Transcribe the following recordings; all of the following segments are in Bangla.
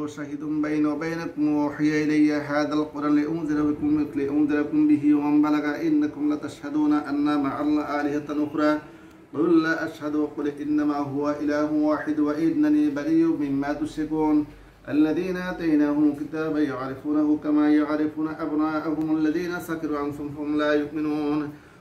شهيد بيني وبينكم وأوحي إلي هذا القرآن لأنذركم به ومن بلغ إنكم لتشهدون أن مع الله آلهة أخرى قل لا أشهد وقل إنما هو إله واحد وإنني بريء مما تشركون الذين آتيناهم الكتاب يعرفونه كما يعرفون أبناءهم الذين سكروا أنفسهم فهم لا يؤمنون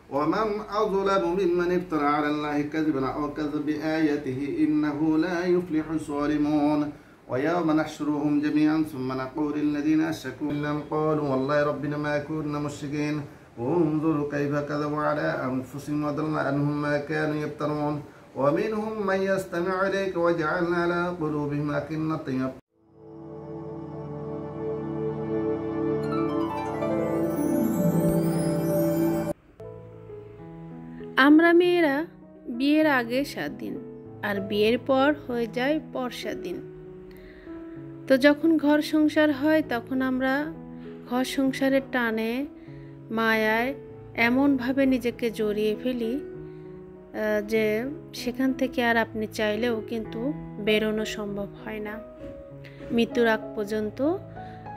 ومن أظلم ممن افترى على الله كذبا أو كذب بآياته إنه لا يفلح الظالمون ويوم نحشرهم جميعا ثم نقول للذين أشركوا إلا قالوا والله ربنا ما كنا مشركين وانظروا كيف كذبوا على أنفسهم وضل عنهم ما كانوا يفترون ومنهم من يستمع إليك وجعلنا على قلوبهم أكنة আমরা মেয়েরা বিয়ের আগে 7 দিন আর বিয়ের পর হয়ে যায় পর 7 দিন। তো যখন ঘর সংসার হয় তখন আমরা ঘর সংসারের টানে মায়ায় এমনভাবে নিজেকে জড়িয়ে ফেলি যে সেখান থেকে আর আপনি চাইলেও কিন্তু বেরোনো সম্ভব হয় না। মৃত্যুর আগ পর্যন্ত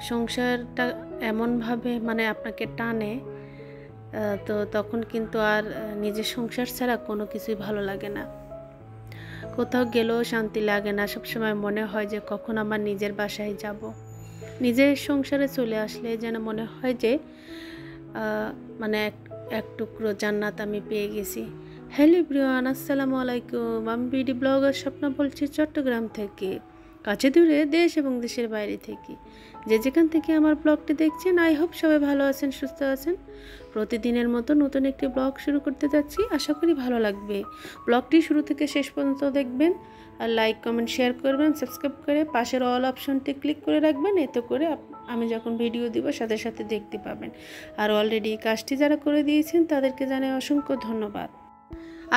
সংসারটা এমনভাবে আপনাকে টানে, তো তখন কিন্তু আর নিজের সংসার ছাড়া কোনো কিছুই ভালো লাগে না, কোথাও গেলেও শান্তি লাগে না। সবসময় মনে হয় যে কখন আমার নিজের বাসায় যাব। নিজের সংসারে চলে আসলে যেন মনে হয় যে এক টুকরো জান্নাত আমি পেয়ে গেছি। হ্যালো এভরিওয়ান, আসসালামু আলাইকুম। আমি বিডি ব্লগার স্বপ্না বলছি চট্টগ্রাম থেকে, কাছে দূরে দেশ এবং দেশের বাইরে থেকে যে যেখান থেকে আমার ব্লগটি দেখছেন। আই হোপ সবাই ভালো আছেন, সুস্থ আছেন। প্রতিদিনের মতো নতুন একটি ব্লগ শুরু করতে যাচ্ছি, আশা করি ভালো লাগবে। ব্লগটি শুরু থেকে শেষ পর্যন্ত দেখবেন আর লাইক কমেন্ট শেয়ার করবেন, সাবস্ক্রাইব করে পাশের অল অপশনটি ক্লিক করে রাখবেন। এতে করে আমি যখন ভিডিও দিব সাথে সাথে দেখতে পাবেন। আর অলরেডি কাজটি যারা করে দিয়েছেন তাদেরকে জানাই অসংখ্য ধন্যবাদ।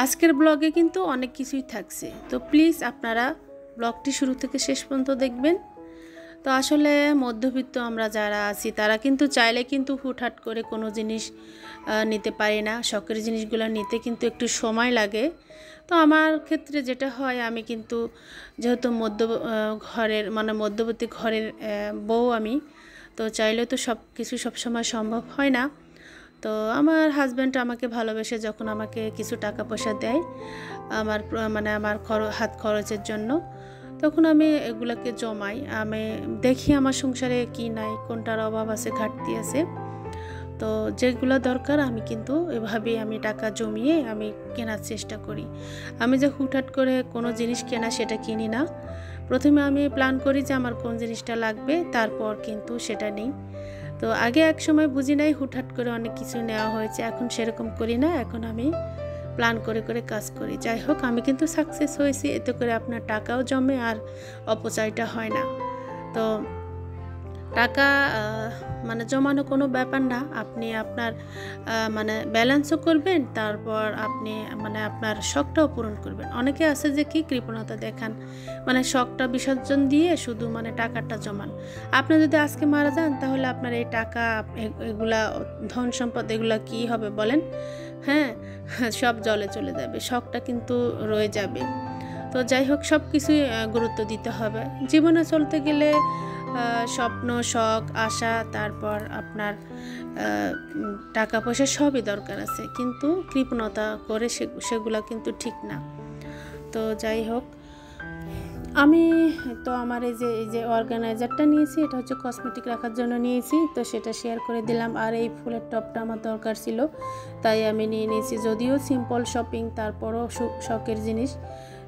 আজকের ব্লগে কিন্তু অনেক কিছুই থাকছে, তো প্লিজ আপনারা ব্লগটি শুরু থেকে শেষ পর্যন্ত দেখবেন। তো আসলে মধ্যবিত্ত আমরা যারা আছি তারা কিন্তু চাইলে কিন্তু হুটহাট করে কোনো জিনিস নিতে পারি না। শখের জিনিসগুলো নিতে কিন্তু একটু সময় লাগে। তো আমার ক্ষেত্রে যেটা হয়, আমি কিন্তু যেহেতু মধ্যবর্তী ঘরের বউ আমি, তো চাইলে তো সব কিছু সবসময় সম্ভব হয় না। তো আমার হাজব্যান্ড আমাকে ভালোবেসে যখন আমাকে কিছু টাকা পয়সা দেয় আমার হাত খরচের জন্য, তখন আমি এগুলোকে জমাই। আমি দেখি আমার সংসারে কি নাই, কোনটার অভাব আছে, ঘাটতি আছে। তো যেগুলো দরকার আমি কিন্তু এভাবেই আমি টাকা জমিয়ে আমি কেনার চেষ্টা করি। আমি যে হুটহাট করে কোনো জিনিস কেনা সেটা কিনি না। প্রথমে আমি প্ল্যান করি যে আমার কোন জিনিসটা লাগবে, তারপর কিন্তু সেটা নিই। তো আগে এক সময় বুঝি নাই, হুটহাট করে অনেক কিছু নেওয়া হয়েছে। এখন সেরকম করি না, এখন আমি প্ল্যান করে করে কাজ করি। যাই হোক, আমি কিন্তু সাকসেস হয়েছি। এতে করে আপনার টাকাও জমে আর অপচয়টা হয় না। তো টাকা জমানো কোনো ব্যাপার না, আপনি আপনার ব্যালেন্সও করবেন, তারপর আপনি আপনার শখটাও পূরণ করবেন। অনেকে আছে যে কি কৃপণতা দেখান, শখটা বিসর্জন দিয়ে শুধু টাকাটা জমান। আপনি যদি আজকে মারা যান তাহলে আপনার এই টাকা, এগুলা ধন সম্পদ, এগুলা কি হবে বলেন? হ্যাঁ, সব জলে চলে যাবে, শখটা কিন্তু রয়ে যাবে। তো যাই হোক, সব কিছুই গুরুত্ব দিতে হবে জীবনে চলতে গেলে। স্বপ্ন, শখ, আশা, তারপর আপনার টাকা পয়সা সবই দরকার আছে, কিন্তু কৃপণতা করে সেগুলা কিন্তু ঠিক না। তো যাই হোক, আমি তো আমার এই যে অর্গানাইজারটা নিয়েছি, এটা হচ্ছে কসমেটিক রাখার জন্য নিয়েছি, তো সেটা শেয়ার করে দিলাম। আর এই ফুলের টপটা আমার দরকার ছিল, তাই আমি নিয়ে নিয়েছি। যদিও সিম্পল শপিং, তারপরও শখের জিনিস।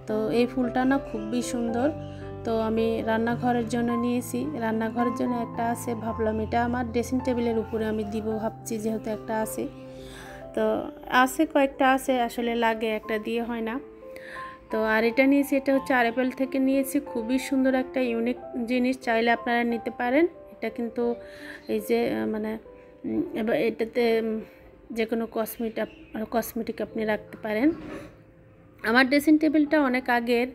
তো এই ফুলটা না খুবই সুন্দর। তো আমি রান্নাঘরের জন্য নিয়েছি। রান্নাঘরের জন্য একটা আছে, ভাবলাম এটা আমার ড্রেসিং টেবিলের উপরে আমি দিব ভাবছি, যেহেতু একটা আছে। তো আছে, কয়েকটা আছে, আসলে লাগে, একটা দিয়ে হয় না। তো আর এটা নিয়েছি, এটা হচ্ছে আরএফএল থেকে নিয়েছি। খুবই সুন্দর একটা ইউনিক জিনিস, চাইলে আপনারা নিতে পারেন। এটা কিন্তু এই যে এবার এটাতে যে কোনো কসমেটিক আপনি রাখতে পারেন। আমার ড্রেসিং টেবিলটা অনেক আগের,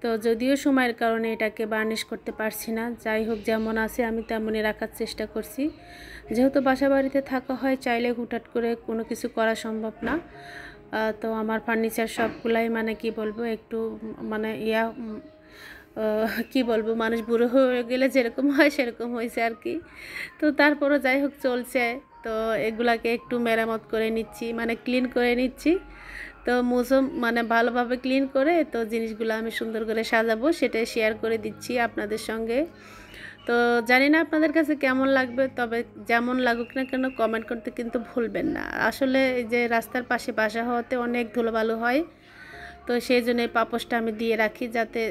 তো যদিও সময়ের কারণে এটাকে বার্নিশ করতে পারছি না। যাই হোক, যেমন আছে আমি তেমনই রাখার চেষ্টা করছি। যেহেতু বাসা বাড়িতে থাকা হয়, চাইলে হুটহাট করে কোনো কিছু করা সম্ভব না। তো আমার ফার্নিচার সবগুলাই কি বলবো, একটু কি বলবো, মানুষ বুড়ো হয়ে গেলে যেরকম হয় সেরকম হয়েছে আর কি। তো তারপরও যাই হোক চলছে। তো এগুলাকে একটু মেরামত করে নিচ্ছি, মানে ক্লিন করে নিচ্ছি। তো মানে ভালোভাবে ক্লিন করে তো জিনিসগুলো আমি সুন্দর করে সাজাবো, সেটাই শেয়ার করে দিচ্ছি আপনাদের সঙ্গে। তো জানি না আপনাদের কাছে কেমন লাগবে, তবে যেমন লাগুক না কেন কমেন্ট করতে কিন্তু ভুলবেন না। আসলে এই যে রাস্তার পাশে বাসা হওয়াতে অনেক ধুলোবালু হয়, তো সেই জন্য এই পাপোশটা আমি দিয়ে রাখি, যাতে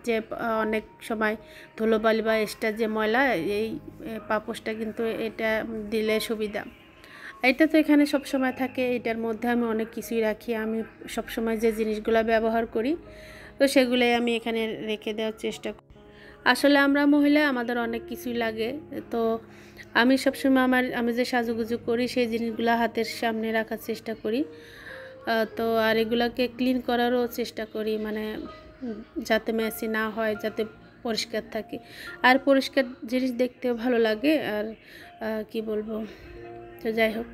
যে অনেক সময় ধুলোবালি বা এক্সট্রা যে ময়লা, এই পাপোশটা কিন্তু এটা দিলে সুবিধা। এটা তো এখানে সব সময় থাকে, এটার মধ্যে আমি অনেক কিছুই রাখি। আমি সব সময় যে জিনিসগুলো ব্যবহার করি তো সেগুলোই আমি এখানে রেখে দেওয়ার চেষ্টা করি। আসলে আমরা মহিলা, আমাদের অনেক কিছুই লাগে। তো আমি সবসময় আমি যে সাজুগুজু করি সেই জিনিসগুলো হাতের সামনে রাখার চেষ্টা করি। তো আর এগুলাকে ক্লিন করারও চেষ্টা করি, মানে যাতে মেসি না হয়, যাতে পরিষ্কার থাকে। আর পরিষ্কার জিনিস দেখতেও ভালো লাগে। আর কি বলবো, তো যাই হোক,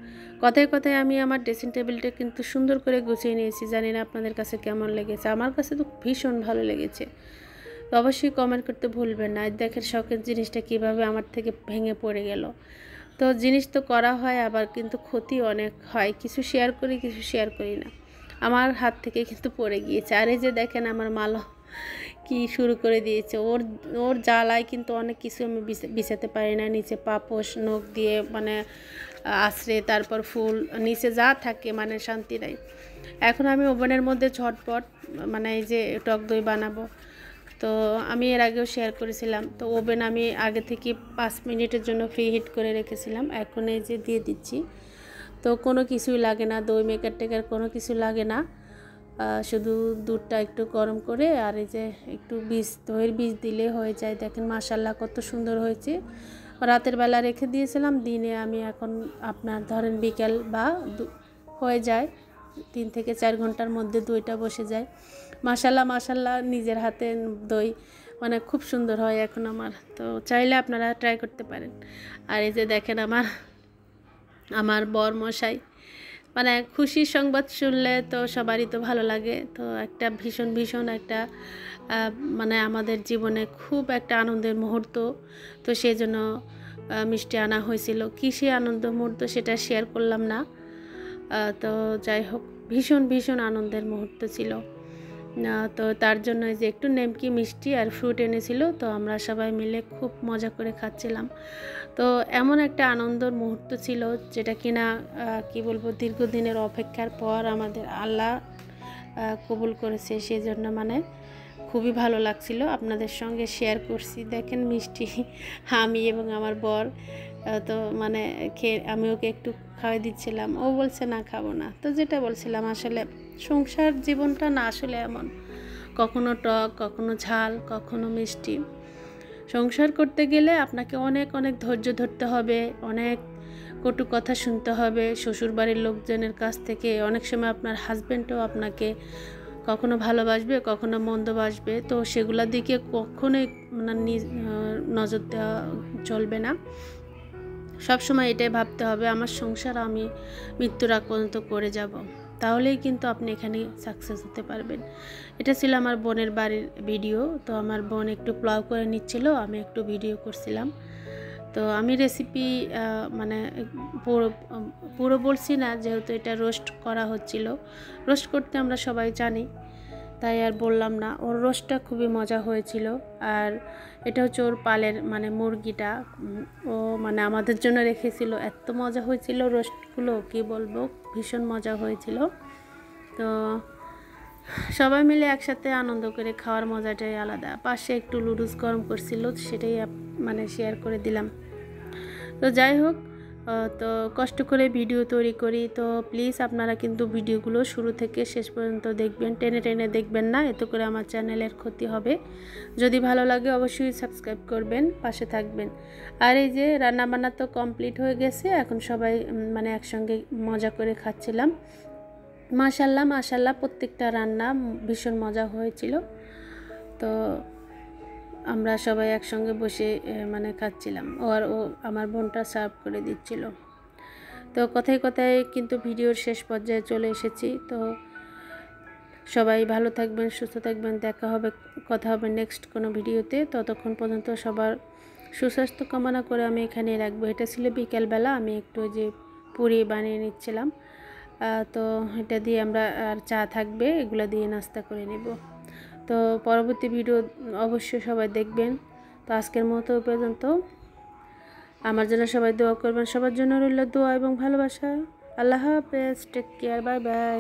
কথায় কথায় আমি আমার ড্রেসিং টেবিলটা কিন্তু সুন্দর করে গুছিয়ে নিয়েছি। জানি না আপনাদের কাছে কেমন লেগেছে, আমার কাছে তো ভীষণ ভালো লেগেছে। তো অবশ্যই কমেন্ট করতে ভুলবেন না। দেখেন শখের জিনিসটা কিভাবে আমার থেকে ভেঙে পড়ে গেল। তো জিনিস তো করা হয়, আবার কিন্তু ক্ষতি অনেক হয়। কিছু শেয়ার করি, কিছু শেয়ার করি না। আমার হাত থেকে কিন্তু পড়ে গিয়েছে। আর এই যে দেখেন আমার মালা কি শুরু করে দিয়েছে। ওর ওর জ্বালায় কিন্তু অনেক কিছু আমি বিছাতে পারি না। নিচে পাপোশ নখ দিয়ে মানে আশ্রে, তারপর ফুল নিচে যা থাকে, মানে শান্তি নাই। এখন আমি ওভেনের মধ্যে ঝটপট মানে এই যে টক দই বানাবো। তো আমি এর আগেও শেয়ার করেছিলাম। তো ওভেন আমি আগে থেকে 5 মিনিটের জন্য ফ্রি হিট করে রেখেছিলাম। এখন এই যে দিয়ে দিচ্ছি। তো কোনো কিছুই লাগে না, দই মেকার টেকার কোনো কিছু লাগে না। শুধু দুধটা একটু গরম করে আর এই যে একটু দইয়ের বীজ দিলে হয়ে যায়। দেখেন মাশাল্লাহ কত সুন্দর হয়েছে। রাতের বেলা রেখে দিয়েছিলাম, দিনে আমি এখন আপনার ধরেন বিকেল বা হয়ে যায় 3 থেকে 4 ঘন্টার মধ্যে দইটা বসে যায়। মাশাল্লাহ মাশাল্লাহ, নিজের হাতে দই মানে খুব সুন্দর হয় এখন আমার। তো চাইলে আপনারা ট্রাই করতে পারেন। আর এই যে দেখেন আমার বর মশাই, মানে খুশির সংবাদ শুনলে তো সবারই তো ভালো লাগে। তো একটা ভীষণ একটা মানে আমাদের জীবনে খুব একটা আনন্দের মুহূর্ত। তো সেই জন্য মিষ্টি আনা হয়েছিল। কী সে আনন্দ মুহূর্ত সেটা শেয়ার করলাম না। তো যাই হোক, ভীষণ আনন্দের মুহূর্ত ছিল। তো তার জন্য যে একটু নেমকি মিষ্টি আর ফ্রুট এনেছিল। তো আমরা সবাই মিলে খুব মজা করে খাচ্ছিলাম। তো এমন একটা আনন্দের মুহূর্ত ছিল, যেটা কিনা কি বলবো, দীর্ঘদিনের অপেক্ষার পর আমাদের আল্লাহ কবুল করেছে। সেই জন্য মানে খুবই ভালো লাগছিল, আপনাদের সঙ্গে শেয়ার করছি। দেখেন মিষ্টি আমি এবং আমার বর, তো মানে আমি ওকে একটু খাওয়াই দিচ্ছিলাম। ও বলছে না খাবো না। তো যেটা বলছিলাম, আসলে সংসার জীবনটা না আসলে এমন, কখনো টক, কখনো ঝাল, কখনো মিষ্টি। সংসার করতে গেলে আপনাকে অনেক ধৈর্য ধরতে হবে, অনেক কটু কথা শুনতে হবে শ্বশুরবাড়ির লোকজনের কাছ থেকে। অনেক সময় আপনার হাজব্যান্ডও আপনাকে কখনো ভালোবাসবে, কখনো মন্দবাসবে। তো সেগুলোর দিকে কখনোই মানে নজর দেওয়া চলবে না। সব সময় এটাই ভাবতে হবে, আমার সংসার আমি মৃত্যুর আগ পর্যন্ত করে যাব, তাহলেই কিন্তু আপনি এখানে সাকসেস হতে পারবেন। এটা ছিল আমার বোনের বাড়ির ভিডিও। তো আমার বোন একটু পোলাও করে নিচ্ছিল, আমি একটু ভিডিও করছিলাম। তো আমি রেসিপি মানে পুরো বলছি না, যেহেতু এটা রোস্ট করা হচ্ছিল। রোস্ট করতে আমরা সবাই জানি, তাই আর বললাম না। ওর রোস্টটা খুবই মজা হয়েছিল। আর এটা হচ্ছে ওর পালের মানে মুরগিটা, ও মানে আমাদের জন্য রেখেছিল। এত মজা হয়েছিল রোস্টগুলো, কি বলবো, ভীষণ মজা হয়েছিল। তো সবাই মিলে একসাথে আনন্দ করে খাওয়ার মজাটাই আলাদা। পাশে একটু লুডুস গরম করছিল, সেটাই মানে শেয়ার করে দিলাম। তো যাই হোক, তো কষ্ট করে ভিডিও তৈরি করি। তো প্লিজ আপনারা কিন্তু ভিডিওগুলো শুরু থেকে শেষ পর্যন্ত দেখবেন, টেনে দেখবেন না, এতে করে আমার চ্যানেলের ক্ষতি হবে। যদি ভালো লাগে অবশ্যই সাবস্ক্রাইব করবেন, পাশে থাকবেন। আর এই যে রান্নাবান্না তো কমপ্লিট হয়ে গেছে, এখন সবাই মানে একসঙ্গে মজা করে খাচ্ছিলাম। মাশাল্লাহ প্রত্যেকটা রান্না ভীষণ মজা হয়েছিল। তো আমরা সবাই একসঙ্গে বসে মানে খাচ্ছিলাম। আর ও আমার বোনটা সার্ভ করে দিচ্ছিল। তো কথায় কিন্তু ভিডিওর শেষ পর্যায়ে চলে এসেছি। তো সবাই ভালো থাকবেন, সুস্থ থাকবেন। কথা হবে নেক্সট কোনো ভিডিওতে। ততক্ষণ পর্যন্ত সবার সুস্বাস্থ্য কামনা করে আমি এখানে রাখবো। এটা ছিল বিকেলবেলা, আমি একটু যে পুরি বানিয়ে নিচ্ছিলাম, তো এটা দিয়ে আমরা আর চা থাকবে, এগুলো দিয়ে নাস্তা করে নেব। তো পরবর্তী ভিডিও অবশ্যই সবাই দেখবেন। তো আজকের মতো পর্যন্ত, আমার জন্য সবাই দোয়া করবেন। সবার জন্য রইল দোয়া এবং ভালোবাসা। আল্লাহ হাফেজ, টেক কেয়ার, বাই বাই।